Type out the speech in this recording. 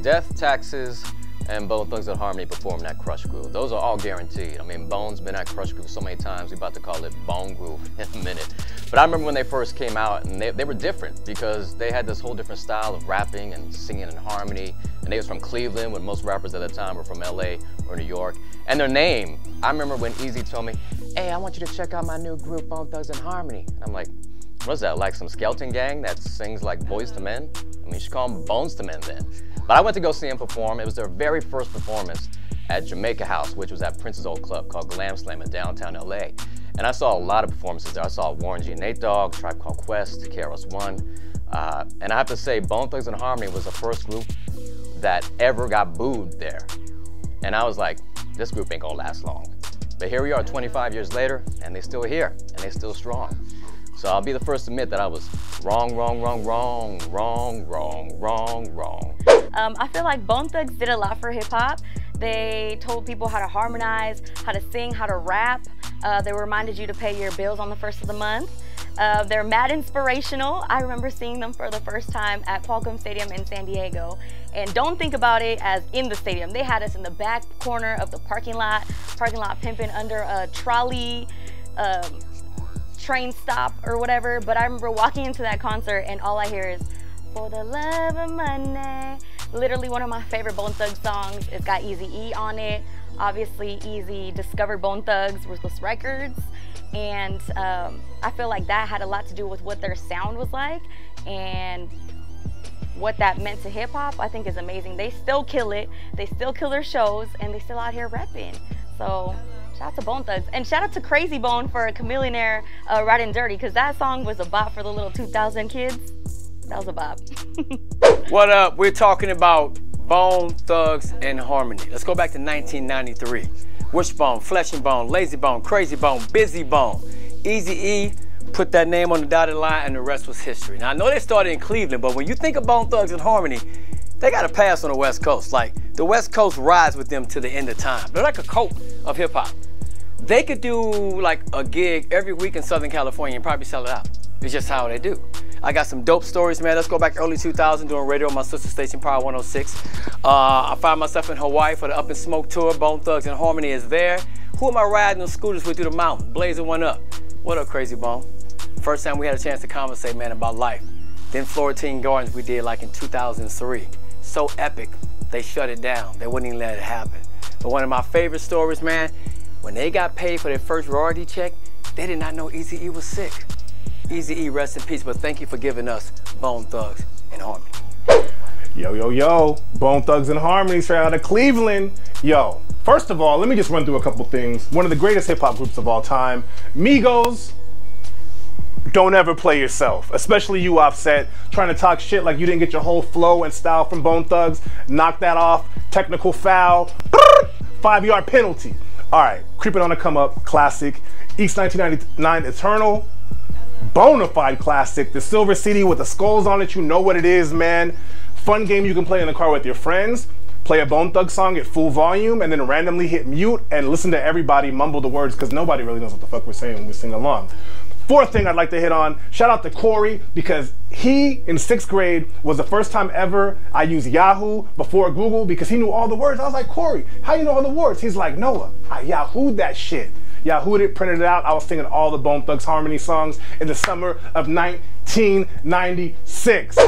Death, Taxes, and Bone Thugs and Harmony performing at Krush Groove. Those are all guaranteed. I mean, Bone's been at Krush Groove so many times, we're about to call it Bone Groove in a minute. But I remember when they first came out, and they were different because they had this whole different style of rapping and singing in harmony. And they was from Cleveland, when most rappers at the time were from LA or New York. And their name, I remember when Eazy told me, hey, I want you to check out my new group, Bone Thugs and Harmony. And I'm like, what's that, like some skeleton gang that sings like Boys to Men? I mean, you should call them Bones to Men then. But I went to go see them perform. It was their very first performance at Jamaica House, which was at Prince's old club called Glam Slam in downtown LA. And I saw a lot of performances there. I saw Warren G and Nate Dogg, Tribe Called Quest, KRS-One. And I have to say, Bone Thugs and Harmony was the first group that ever got booed there. And I was like, this group ain't gonna last long. But here we are 25 years later, and they're still here, and they're still strong. So I'll be the first to admit that I was wrong. I feel like Bone Thugs did a lot for hip hop. They told people how to harmonize, how to sing, how to rap. They reminded you to pay your bills on the first of the month. They're mad inspirational. I remember seeing them for the first time at Qualcomm Stadium in San Diego. And don't think about it as in the stadium. They had us in the back corner of the parking lot pimping under a trolley, train stop or whatever. But I remember walking into that concert and all I hear is, for the love of money. Literally one of my favorite Bone Thugs songs. It's got Eazy-E on it. Obviously, Eazy discovered Bone Thugs, Ruthless Records. And I feel like that had a lot to do with what their sound was like and what that meant to hip hop. I think is amazing. They still kill it. They still kill their shows and they still out here repping. So shout out to Bone Thugs. And shout out to Crazy Bone for Chameleonaire Riding Dirty, because that song was a bop for the little 2000 kids. That was a bop. What up? We're talking about Bone Thugs and Harmony. Let's go back to 1993. Wishbone, Flesh and Bone, Lazy Bone, Crazy Bone, Busy Bone. Eazy-E put that name on the dotted line and the rest was history. Now I know they started in Cleveland, but when you think of Bone Thugs and Harmony, they got a pass on the West Coast. Like, the West Coast rides with them to the end of time. They're like a cult of hip hop. They could do like a gig every week in Southern California and probably sell it out. It's just how they do. I got some dope stories, man. Let's go back early 2000 doing radio on my sister station, Power 106. I find myself in Hawaii for the Up in Smoke tour. Bone Thugs and Harmony is there. Who am I riding on scooters with through the mountain? Blazing one up. What up, Crazy Bone? First time we had a chance to conversate, man, about life. Then Florentine Gardens we did like in 2003. So epic, they shut it down. They wouldn't even let it happen. But one of my favorite stories, man, when they got paid for their first royalty check, they did not know Eazy-E was sick. Eazy-E, rest in peace, but thank you for giving us Bone Thugs and Harmony. Yo, Bone Thugs and Harmony, straight out of Cleveland. Yo, first of all, let me just run through a couple things. One of the greatest hip hop groups of all time, Migos. Don't ever play yourself, especially you, Offset, trying to talk shit like you didn't get your whole flow and style from Bone Thugs. Knock that off, technical foul, 5-yard penalty. All right, creeping on the come up, classic. East 1999 Eternal. Bonafide classic, the silver CD with the skulls on it, you know what it is, man. Fun game you can play in the car with your friends. Play a Bone Thug song at full volume and then randomly hit mute and listen to everybody mumble the words because nobody really knows what the fuck we're saying when we sing along. Fourth thing I'd like to hit on, shout out to Corey, because he, in 6th grade, was the first time ever I used Yahoo before Google because he knew all the words. I was like, Corey, how you know all the words? He's like, Noah, I Yahoo'd that shit. Yahoo'd it, printed it out. I was singing all the Bone Thugs Harmony songs in the summer of 1996.